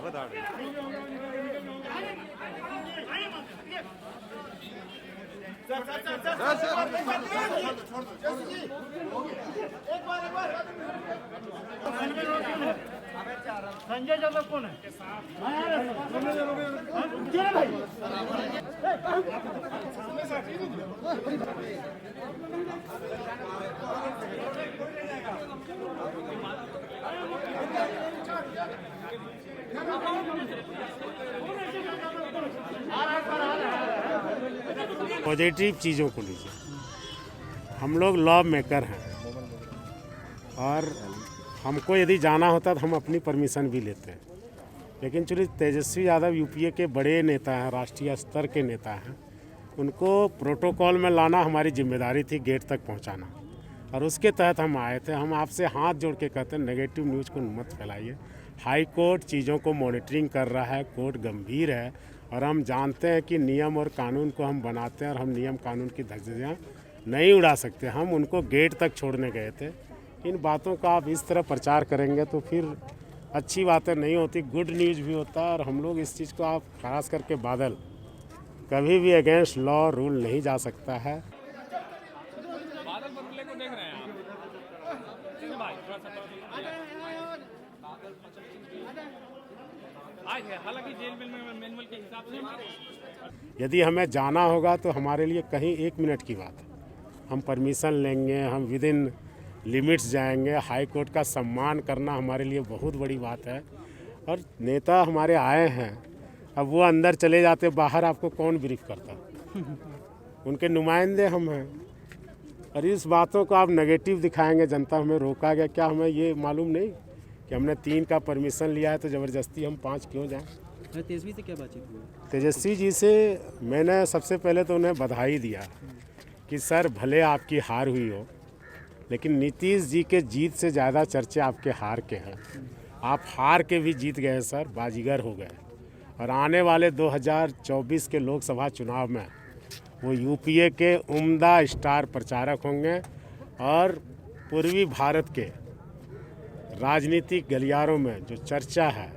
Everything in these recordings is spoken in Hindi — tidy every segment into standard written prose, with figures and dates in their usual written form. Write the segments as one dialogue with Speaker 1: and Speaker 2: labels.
Speaker 1: बता रहे
Speaker 2: संजय यादव कौन है?
Speaker 3: पॉजिटिव चीज़ों को लीजिए। हम लोग लॉ मेकर हैं और हमको यदि जाना होता तो हम अपनी परमिशन भी लेते हैं, लेकिन चूँकि तेजस्वी यादव यूपीए के बड़े नेता हैं, राष्ट्रीय स्तर के नेता हैं, उनको प्रोटोकॉल में लाना हमारी जिम्मेदारी थी, गेट तक पहुंचाना, और उसके तहत हम आए थे। हम आपसे हाथ जोड़ के कहते हैं नेगेटिव न्यूज़ को मत फैलाइए। हाई कोर्ट चीज़ों को मॉनिटरिंग कर रहा है, कोर्ट गंभीर है और हम जानते हैं कि नियम और कानून को हम बनाते हैं और हम नियम कानून की धज्जियाँ नहीं उड़ा सकते। हम उनको गेट तक छोड़ने गए थे। इन बातों का आप इस तरह प्रचार करेंगे तो फिर अच्छी बातें नहीं होती, गुड न्यूज़ भी होता है। और हम लोग इस चीज़ को, आप खास करके बादल, कभी भी अगेंस्ट लॉ रूल नहीं जा सकता है।
Speaker 4: बादल बरुले को देख रहे हैं आप भाई, थोड़ा सा आए थे, हालांकि जेल में मैनुअल के हिसाब से।
Speaker 3: यदि हमें जाना होगा तो हमारे लिए कहीं 1 मिनट की बात है, हम परमिशन लेंगे, हम विद इन लिमिट्स जाएंगे। हाई कोर्ट का सम्मान करना हमारे लिए बहुत बड़ी बात है। और नेता हमारे आए हैं, अब वो अंदर चले जाते, बाहर आपको कौन ब्रीफ करता? उनके नुमाइंदे हम हैं। और इस बातों को आप नेगेटिव दिखाएंगे, जनता हमें रोका गया, क्या हमें ये मालूम नहीं कि हमने 3 का परमिशन लिया है तो ज़बरदस्ती हम 5 क्यों जाएं?
Speaker 5: तेजस्वी से क्या बातचीत हुई?
Speaker 3: तेजस्वी जी से मैंने सबसे पहले तो उन्हें बधाई दिया कि सर भले आपकी हार हुई हो, लेकिन नीतीश जी के जीत से ज़्यादा चर्चे आपके हार के हैं। आप हार के भी जीत गए सर, बाजीगर हो गए। और आने वाले 2024 के लोकसभा चुनाव में वो यूपीए के उम्दा स्टार प्रचारक होंगे और पूर्वी भारत के राजनीतिक गलियारों में जो चर्चा है,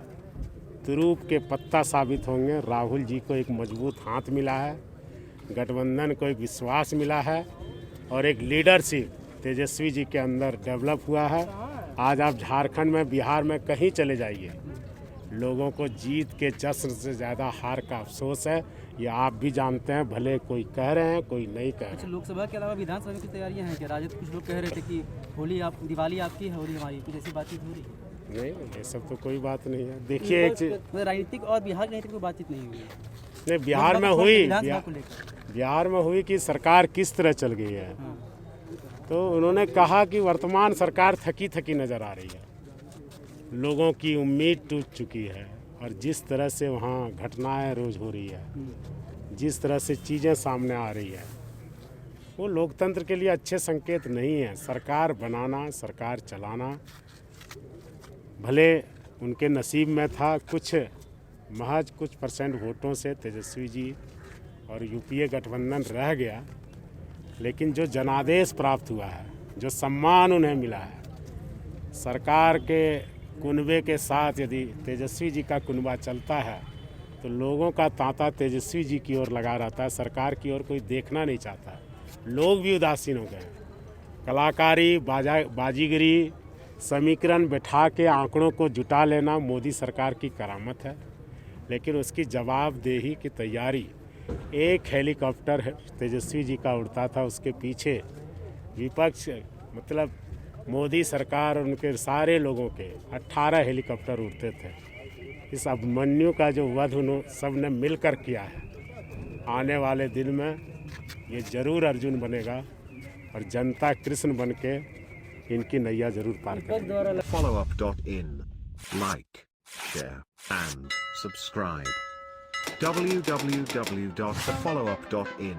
Speaker 3: तुरूप के पत्ता साबित होंगे। राहुल जी को एक मजबूत हाथ मिला है, गठबंधन को एक विश्वास मिला है और एक लीडरशिप तेजस्वी जी के अंदर डेवलप हुआ है। आज आप झारखंड में, बिहार में कहीं चले जाइए, लोगों को जीत के जश्न से ज़्यादा हार का अफसोस है। ये आप भी जानते हैं, भले कोई कह रहे हैं कोई नहीं कह रहे।
Speaker 5: अच्छा, लोकसभा के अलावा विधानसभा की तैयारियां हैं क्या? राजद कुछ लोग कह रहे थे कि होली दिवाली आपकी है, होली हमारी, कुछ ऐसी बातचीत हो रही है?
Speaker 3: नहीं, ये सब तो कोई बात नहीं है। देखिए एक चीज,
Speaker 5: राजनीतिक और बिहार की कोई बातचीत नहीं हुई?
Speaker 3: नहीं, बिहार में हुई,
Speaker 5: लेकर
Speaker 3: बिहार में हुई कि सरकार किस तरह चल गई है। तो उन्होंने कहा कि वर्तमान सरकार थकी थकी नज़र आ रही है, लोगों की उम्मीद टूट चुकी है और जिस तरह से वहाँ घटनाएं रोज हो रही है, जिस तरह से चीज़ें सामने आ रही है, वो लोकतंत्र के लिए अच्छे संकेत नहीं है। सरकार बनाना, सरकार चलाना भले उनके नसीब में था, महज कुछ परसेंट वोटों से तेजस्वी जी और यूपीए गठबंधन रह गया, लेकिन जो जनादेश प्राप्त हुआ है, जो सम्मान उन्हें मिला है, सरकार के कुनबे के साथ यदि तेजस्वी जी का कुनबा चलता है तो लोगों का तांता तेजस्वी जी की ओर लगा रहता है, सरकार की ओर कोई देखना नहीं चाहता। लोग भी उदासीन हो गए। कलाकारी, बाजीगरी, समीकरण बैठा के आंकड़ों को जुटा लेना मोदी सरकार की करामत है, लेकिन उसकी जवाबदेही की तैयारी, एक हेलीकॉप्टर तेजस्वी जी का उड़ता था, उसके पीछे विपक्ष मतलब मोदी सरकार और उनके सारे लोगों के 18 हेलीकॉप्टर उड़ते थे। इस अभिमन्यु का जो वध सब ने मिलकर किया है, आने वाले दिन में ये जरूर अर्जुन बनेगा और जनता कृष्ण बन के इनकी नैया जरूर पार करेगी।
Speaker 6: Followup.in. Like, share, and subscribe. www.thefollowup.in